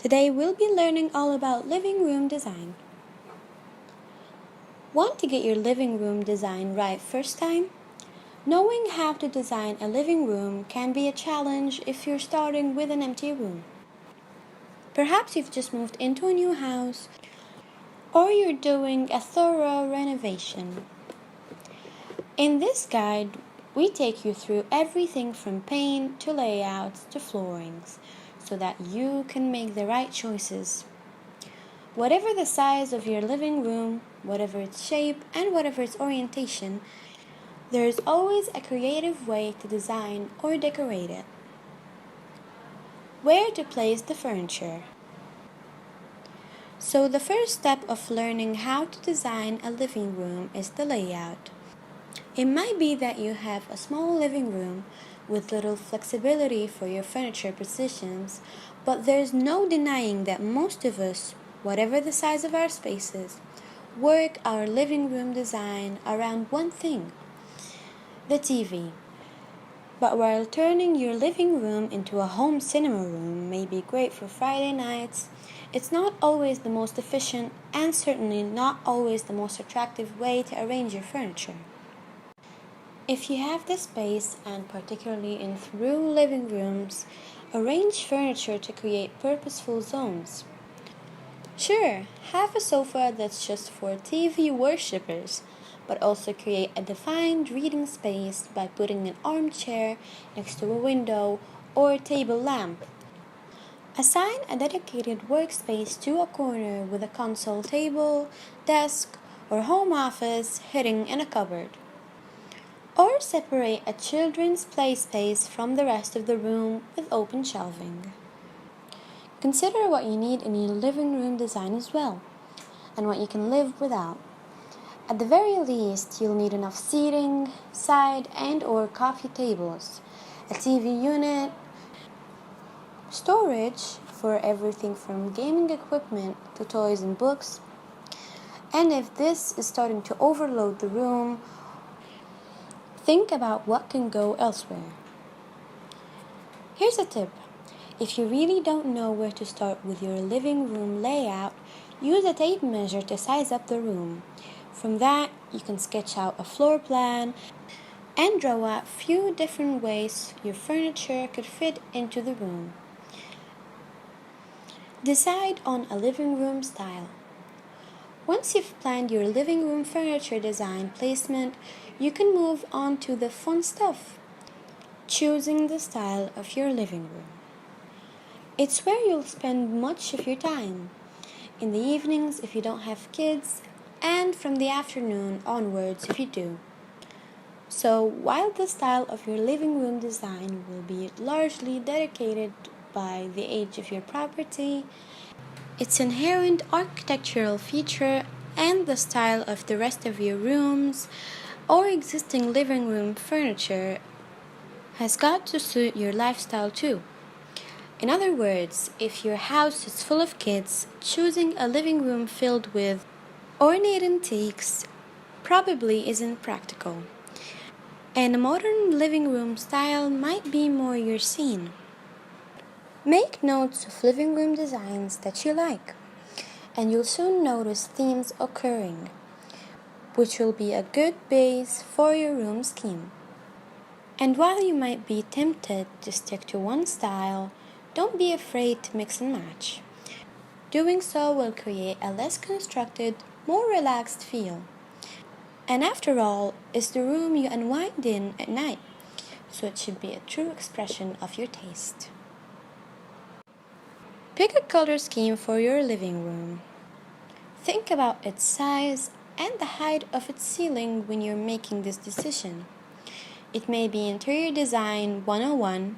Today we'll be learning all about living room design. Want to get your living room design right first time? Knowing how to design a living room can be a challenge if you're starting with an empty room. Perhaps you've just moved into a new house or you're doing a thorough renovation. In this guide, we take you through everything from paint to layouts to floorings so that you can make the right choices. Whatever the size of your living room, whatever its shape, and whatever its orientation, there is always a creative way to design or decorate it. Where to place the furniture. So the first step of learning how to design a living room is the layout. It might be that you have a small living room with little flexibility for your furniture positions, but there's no denying that most of us, whatever the size of our spaces, work our living room design around one thing, the TV. But while turning your living room into a home cinema room may be great for Friday nights, it's not always the most efficient and certainly not always the most attractive way to arrange your furniture. If you have the space, and particularly in through living rooms, arrange furniture to create purposeful zones. Sure, have a sofa that's just for TV worshippers, but also create a defined reading space by putting an armchair next to a window or a table lamp. Assign a dedicated workspace to a corner with a console table, desk, or home office hidden in a cupboard. Or separate a children's play space from the rest of the room with open shelving. Consider what you need in your living room design as well, and what you can live without. At the very least, you'll need enough seating, side and or coffee tables, a TV unit, storage for everything from gaming equipment to toys and books. And if this is starting to overload the room, think about what can go elsewhere. Here's a tip. If you really don't know where to start with your living room layout, use a tape measure to size up the room. From that, you can sketch out a floor plan and draw out a few different ways your furniture could fit into the room. Decide on a living room style. Once you've planned your living room furniture design placement, you can move on to the fun stuff, choosing the style of your living room. It's where you'll spend much of your time, in the evenings if you don't have kids, and from the afternoon onwards if you do. So while the style of your living room design will be largely dedicated by the age of your property, its inherent architectural feature and the style of the rest of your rooms or existing living room furniture has got to suit your lifestyle too. In other words, if your house is full of kids, choosing a living room filled with ornate antiques probably isn't practical, and a modern living room style might be more your scene. Make notes of living room designs that you like, and you'll soon notice themes occurring, which will be a good base for your room scheme. And while you might be tempted to stick to one style, don't be afraid to mix and match. Doing so will create a less constructed, more relaxed feel. And after all, it's the room you unwind in at night, so it should be a true expression of your taste. Pick a color scheme for your living room. Think about its size and the height of its ceiling when you're making this decision. It may be interior design 101,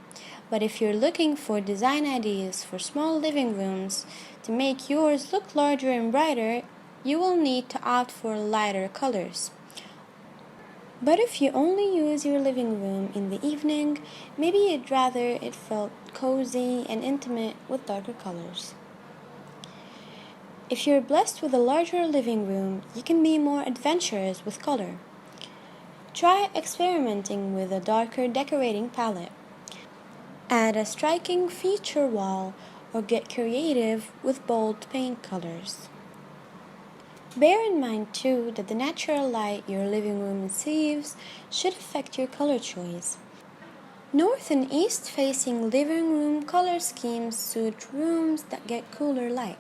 but if you're looking for design ideas for small living rooms to make yours look larger and brighter, you will need to opt for lighter colors. But if you only use your living room in the evening, maybe you'd rather it felt cozy and intimate with darker colors. If you're blessed with a larger living room, you can be more adventurous with color. Try experimenting with a darker decorating palette. Add a striking feature wall or get creative with bold paint colors. Bear in mind too that the natural light your living room receives should affect your color choice. North and east facing living room color schemes suit rooms that get cooler light.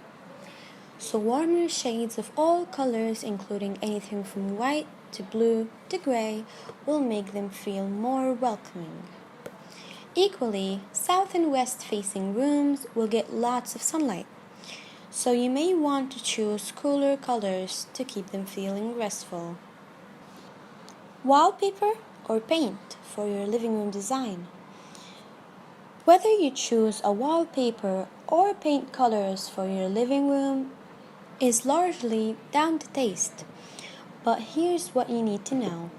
So warmer shades of all colors, including anything from white to blue to gray, will make them feel more welcoming. Equally, south and west facing rooms will get lots of sunlight, so you may want to choose cooler colors to keep them feeling restful. Wallpaper or paint for your living room design. Whether you choose a wallpaper or paint colors for your living room is largely down to taste, but here's what you need to know.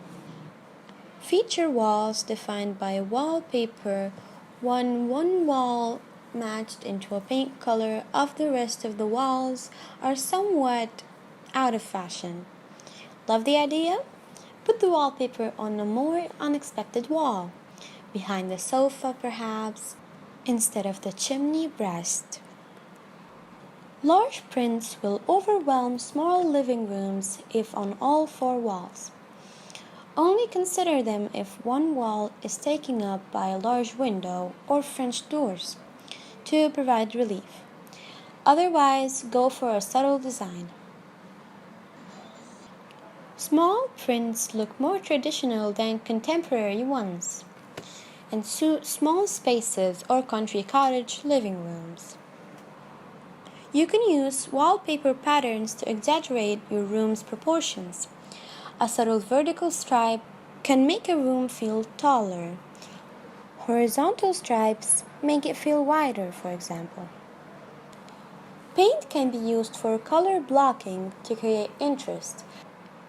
Feature walls defined by wallpaper when one wall matched into a paint color of the rest of the walls are somewhat out of fashion. Love the idea? Put the wallpaper on a more unexpected wall, behind the sofa perhaps, instead of the chimney breast. Large prints will overwhelm small living rooms if on all four walls. Only consider them if one wall is taken up by a large window or French doors to provide relief. Otherwise, go for a subtle design. Small prints look more traditional than contemporary ones and suit small spaces or country cottage living rooms. You can use wallpaper patterns to exaggerate your room's proportions. A subtle vertical stripe can make a room feel taller. Horizontal stripes make it feel wider, for example. Paint can be used for color blocking to create interest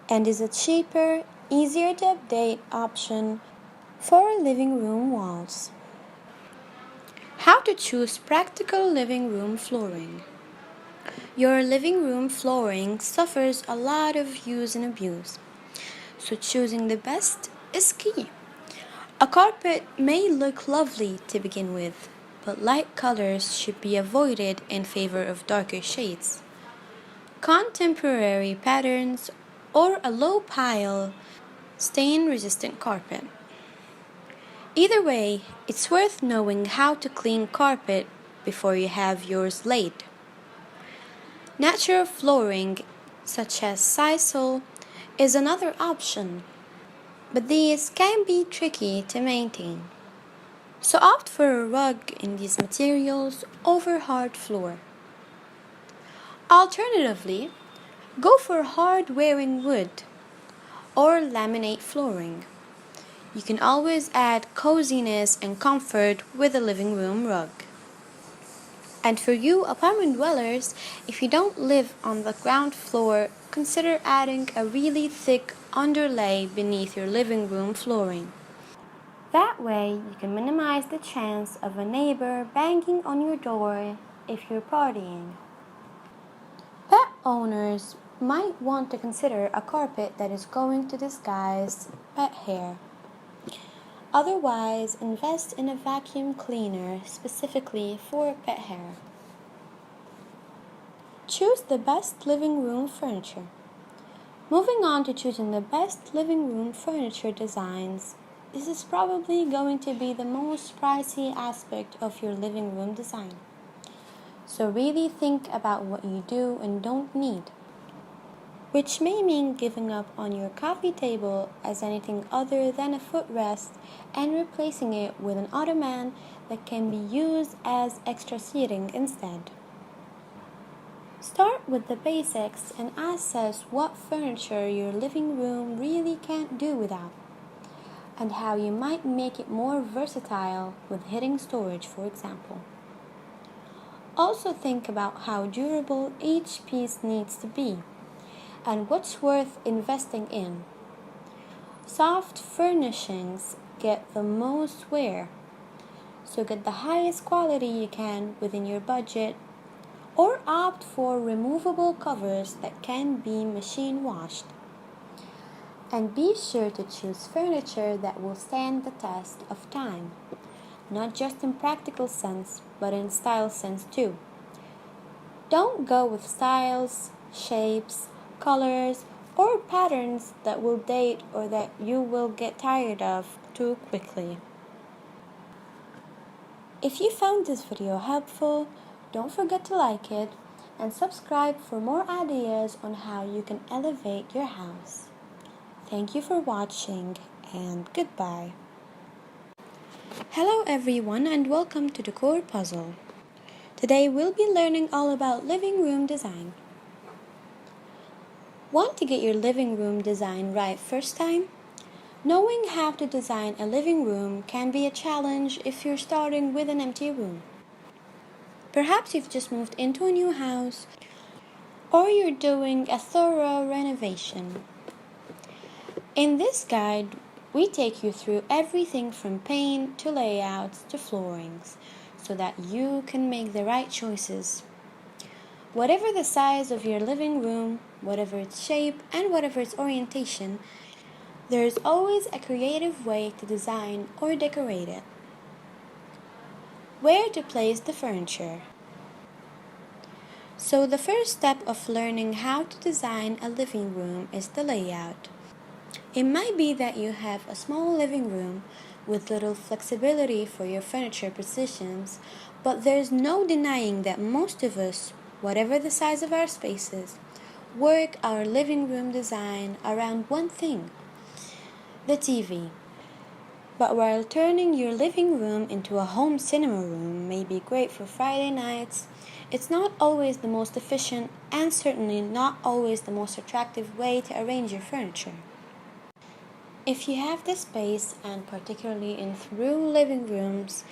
and is a cheaper, easier to update option for living room walls. How to choose practical living room flooring. Your living room flooring suffers a lot of use and abuse, so choosing the best is key. A carpet may look lovely to begin with, but light colors should be avoided in favor of darker shades. Contemporary patterns or a low pile stain-resistant carpet. Either way, it's worth knowing how to clean carpet before you have yours laid. Natural flooring, such as sisal, is another option, but these can be tricky to maintain. So opt for a rug in these materials over hard floor. Alternatively, go for hard-wearing wood or laminate flooring. You can always add coziness and comfort with a living room rug. And for you apartment dwellers, if you don't live on the ground floor, consider adding a really thick underlay beneath your living room flooring. That way, you can minimize the chance of a neighbor banging on your door if you're partying. Pet owners might want to consider a carpet that is going to disguise pet hair. Otherwise, invest in a vacuum cleaner specifically for pet hair. Choose the best living room furniture. Moving on to choosing the best living room furniture designs, this is probably going to be the most pricey aspect of your living room design. So really think about what you do and don't need, which may mean giving up on your coffee table as anything other than a footrest and replacing it with an ottoman that can be used as extra seating instead. Start with the basics and assess what furniture your living room really can't do without, and how you might make it more versatile with hidden storage, for example. Also think about how durable each piece needs to be and what's worth investing in. Soft furnishings get the most wear, so get the highest quality you can within your budget, or opt for removable covers that can be machine washed. And be sure to choose furniture that will stand the test of time, not just in practical sense, but in style sense too. Don't go with styles, shapes, colors, or patterns that will date or that you will get tired of too quickly. If you found this video helpful, don't forget to like it and subscribe for more ideas on how you can elevate your house. Thank you for watching and goodbye. Hello everyone and welcome to Decor Puzzle. Today we'll be learning all about living room design. Want to get your living room design right first time? Knowing how to design a living room can be a challenge if you're starting with an empty room. Perhaps you've just moved into a new house or you're doing a thorough renovation. In this guide, we take you through everything from paint to layouts to floorings so that you can make the right choices. Whatever the size of your living room, whatever its shape, and whatever its orientation, there is always a creative way to design or decorate it. Where to place the furniture. So the first step of learning how to design a living room is the layout. It might be that you have a small living room with little flexibility for your furniture positions, but there's no denying that most of us, whatever the size of our spaces, work our living room design around one thing: the TV. But while turning your living room into a home cinema room may be great for Friday nights, it's not always the most efficient and certainly not always the most attractive way to arrange your furniture. If you have the space, and particularly in through living rooms,